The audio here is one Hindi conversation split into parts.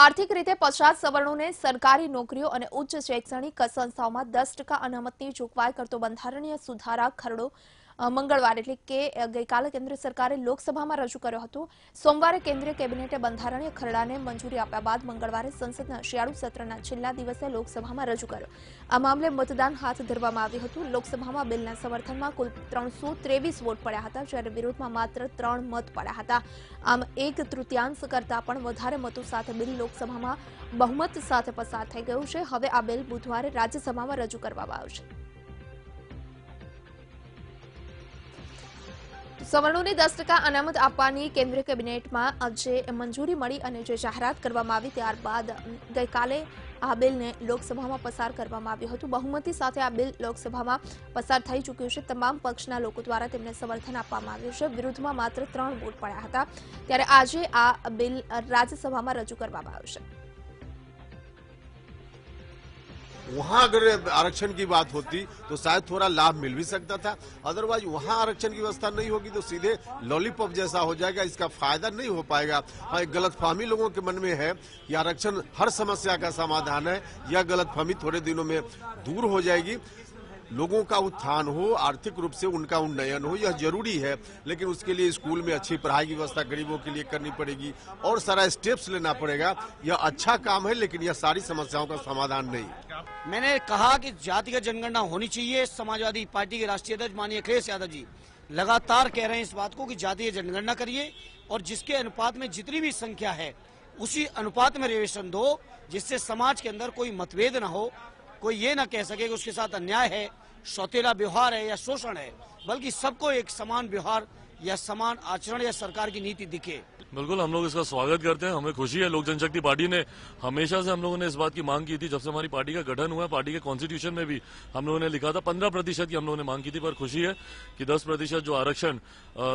આર્થિક રીતે પછાત સવર્ણોને સરકારી નોકરીઓ અને ઉચ્ચ શૈક્ષણિક સંસ્થાઓમાં 10% અનામતની જોગવાઈ કરતો બંધારણીય સુધારા ખરડો મંગળવારે એટલે કે ગઈકાલે કેન્દ્ર સરકારે લોકસભામાં રજૂ કર્યો હતો। સોમવારે કેન્દ્રીય કેબિનેટે બંધારણીય ખરડાને મંજૂરી આપ્યા બાદ મંગળવારે સંસદના શિયાળુ સત્રના છેલ્લા દિવસે લોકસભામાં રજૂ કર્યો। આ મામલે મતદાન હાથ ધરવામાં આવ્યું હતું। લોકસભામાં બિલના સમર્થનમાં કુલ 323 વોટ પડ્યા હતા, જ્યારે વિરોધમાં માત્ર 3 મત પડ્યા હતા। આમ 1/3 કરતા પણ વધારે મતો સાથે બિલ લોકસભામાં બહુમત સાથે પસાર થઈ ગયું છે। હવે આ બિલ બુધવારે રાજ્યસભામાં રજૂ કરવામાં આવશે। સવર્ણોને 10% અનામત આપવાની કેન્દ્રીય કેબિનેટમાં આજે મંજૂરી મળી અને જે જાહેરાત કરવામાં આવી ત્યારબાદ ગઈકાલે આ બિલને લોકસભામાં પસાર કરવામાં આવ્યું હતું। બહુમતી સાથે આ બિલ લોકસભામાં પસાર થઈ ચૂક્યું છે। તમામ પક્ષના લોકો દ્વારા તેમને સમર્થન આપવામાં આવ્યું છે। વિરોધમાં માત્ર 3 વોટ પડ્યા હતા, ત્યારે આજે આ બિલ રાજ્યસભામાં રજૂ કરવામાં આવશે। वहां अगर आरक्षण की बात होती तो शायद थोड़ा लाभ मिल भी सकता था, अदरवाइज वहां आरक्षण की व्यवस्था नहीं होगी तो सीधे लॉलीपॉप जैसा हो जाएगा, इसका फायदा नहीं हो पाएगा। हाँ, एक गलतफहमी लोगों के मन में है कि आरक्षण हर समस्या का समाधान है। यह गलतफहमी थोड़े दिनों में दूर हो जाएगी। लोगों का उत्थान हो, आर्थिक रूप से उनका उन्नयन हो, यह जरूरी है, लेकिन उसके लिए स्कूल में अच्छी पढ़ाई की व्यवस्था गरीबों के लिए करनी पड़ेगी और सारा स्टेप्स लेना पड़ेगा। यह अच्छा काम है, लेकिन यह सारी समस्याओं का समाधान नहीं। मैंने कहा कि जातिगत जनगणना होनी चाहिए। समाजवादी पार्टी के राष्ट्रीय अध्यक्ष माननीय अखिलेश यादव जी लगातार कह रहे हैं इस बात को कि जातीय जनगणना करिए और जिसके अनुपात में जितनी भी संख्या है उसी अनुपात में रिजर्वेशन दो, जिससे समाज के अंदर कोई मतभेद न हो, कोई ये ना कह सके कि उसके साथ अन्याय है, सौतेला व्यवहार है या शोषण है, बल्कि सबको एक समान व्यवहार या समान आचरण या सरकार की नीति दिखे। बिल्कुल, हम लोग इसका स्वागत करते हैं। हमें खुशी है, लोक जनशक्ति पार्टी ने हमेशा से हम लोगों ने इस बात की मांग की थी। जब से हमारी पार्टी का गठन हुआ, पार्टी के कॉन्स्टिट्यूशन में भी हम लोगों ने लिखा था 15% की हम लोगों ने मांग की थी। पर खुशी है कि 10% जो आरक्षण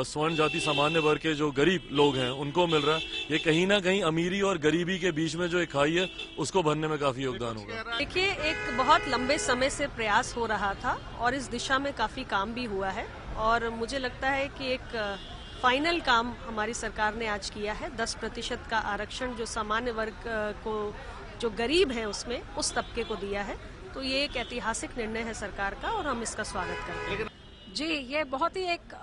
स्वर्ण जाति सामान्य वर्ग के जो गरीब लोग हैं उनको मिल रहा है। ये कहीं ना कहीं अमीरी और गरीबी के बीच में जो एक खाई है उसको भरने में काफी योगदान होगा। देखिए, एक बहुत लंबे समय से प्रयास हो रहा था और इस दिशा में काफी काम भी हुआ है और मुझे लगता है कि एक फाइनल काम हमारी सरकार ने आज किया है। 10% का आरक्षण जो सामान्य वर्ग को, जो गरीब है उसमें, उस तबके को दिया है। तो ये एक ऐतिहासिक निर्णय है सरकार का और हम इसका स्वागत करते हैं। जी, ये बहुत ही एक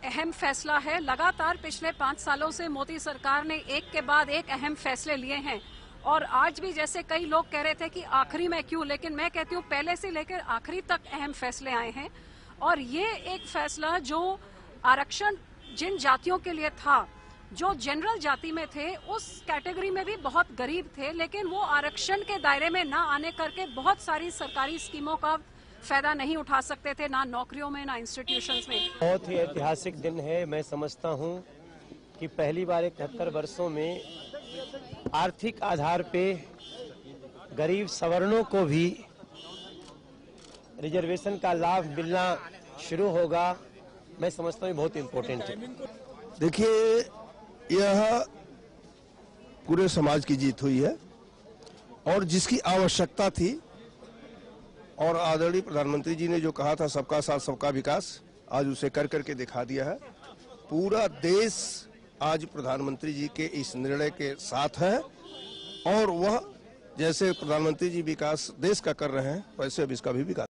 अहम फैसला है। लगातार पिछले 5 सालों से मोदी सरकार ने एक के बाद एक अहम फैसले लिए हैं और आज भी जैसे कई लोग कह रहे थे कि आखिरी में क्यों, लेकिन मैं कहती हूँ पहले से लेकर आखिरी तक अहम फैसले आए हैं। और ये एक फैसला जो आरक्षण जिन जातियों के लिए था, जो जनरल जाति में थे, उस कैटेगरी में भी बहुत गरीब थे, लेकिन वो आरक्षण के दायरे में ना आने करके बहुत सारी सरकारी स्कीमों का फायदा नहीं उठा सकते थे, ना नौकरियों में ना इंस्टीट्यूशंस में। बहुत ही ऐतिहासिक दिन है। मैं समझता हूँ कि पहली बार 71 वर्षों में आर्थिक आधार पे गरीब सवर्णों को भी रिजर्वेशन का लाभ मिलना शुरू होगा। मैं समझता हूँ बहुत इम्पोर्टेंट है। देखिए, यह पूरे समाज की जीत हुई है और जिसकी आवश्यकता थी, और आदरणीय प्रधानमंत्री जी ने जो कहा था सबका साथ सबका विकास, आज उसे कर करके दिखा दिया है। पूरा देश आज प्रधानमंत्री जी के इस निर्णय के साथ है और वह जैसे प्रधानमंत्री जी विकास देश का कर रहे हैं वैसे अब इसका भी विकास